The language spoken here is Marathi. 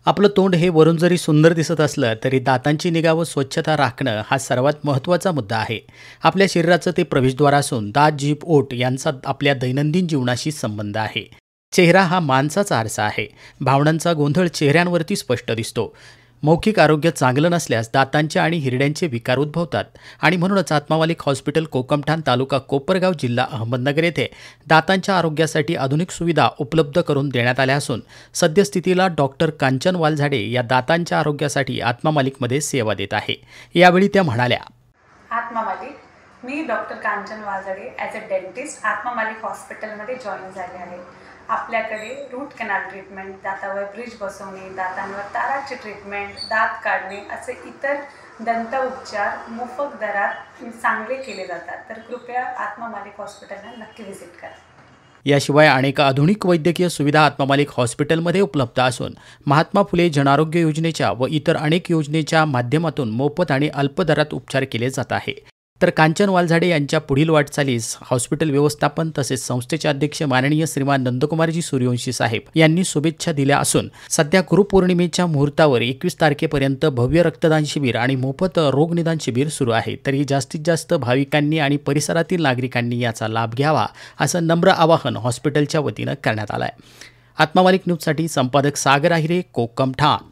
आपलं तोंड हे वरून जरी सुंदर दिसत असलं तरी दातांची निगा व स्वच्छता राखणं हा सर्वात महत्त्वाचा मुद्दा आहे. आपल्या शरीराचं ते प्रवेशद्वार असून दात, जीभ, ओठ यांचा आपल्या दैनंदिन जीवनाशी संबंध आहे. चेहरा हा माणसाचा आरसा आहे. भावनांचा गोंधळ चेहऱ्यांवरती स्पष्ट दिसतो. मौखिक आरोग्य चांगलं नसल्यास दातांचे आणि हिरड्यांचे विकार उद्भवतात आणि म्हणूनच आत्मामालिक हॉस्पिटल कोकमठाण तालुका कोपरगाव जिल्हा अहमदनगर येथे दातांच्या आरोग्यासाठी आधुनिक सुविधा उपलब्ध करून देण्यात आल्या असून सद्यस्थितीला डॉक्टर कांचन वालझाडे या दातांच्या आरोग्यासाठी आत्मामालिकमध्ये सेवा देत आहे. यावेळी त्या म्हणाल्या, आत्मा मालिक, मी doctor Kanchan Walzade as a dentist Atma Malik हॉस्पिटलमध्ये जॉईन झाले आहे. आपल्याकडे रूट कॅनल ट्रीटमेंट, दातावर ब्रिज बसवणे, दातांवर ताराची ट्रीटमेंट, दात काढणे असे इतर दंत उपचार मोफत दरात चांगले केले जातात. तर कृपया आत्मा मालिक हॉस्पिटलला नक्की व्हिजिट करा. याशिवाय अनेक आधुनिक वैद्यकीय सुविधा आत्मामालिक हॉस्पिटलमध्ये उपलब्ध असून महात्मा फुले जनआरोग्य योजनेच्या व इतर अनेक योजनेच्या माध्यमातून मोफत आणि अल्प दरात उपचार केले जात आहे. तर कांचन वालझाडे यांच्या पुढील वाटचालीस हॉस्पिटल व्यवस्थापन तसेच संस्थेचे अध्यक्ष माननीय श्रीमान नंदकुमारजी सूर्यवंशी साहेब यांनी शुभेच्छा दिल्या असून सध्या गुरुपौर्णिमेच्या मुहूर्तावर 21 तारखेपर्यंत भव्य रक्तदान शिबिर आणि मोफत रोगनिदान शिबिर सुरू आहे. तरी जास्तीत जास्त भाविकांनी आणि परिसरातील नागरिकांनी याचा लाभ घ्यावा असं नम्र आवाहन हॉस्पिटलच्या वतीनं करण्यात आलं आहे. आत्मामालिक न्यूजसाठी संपादक सागर आहिरे, कोकमठाण.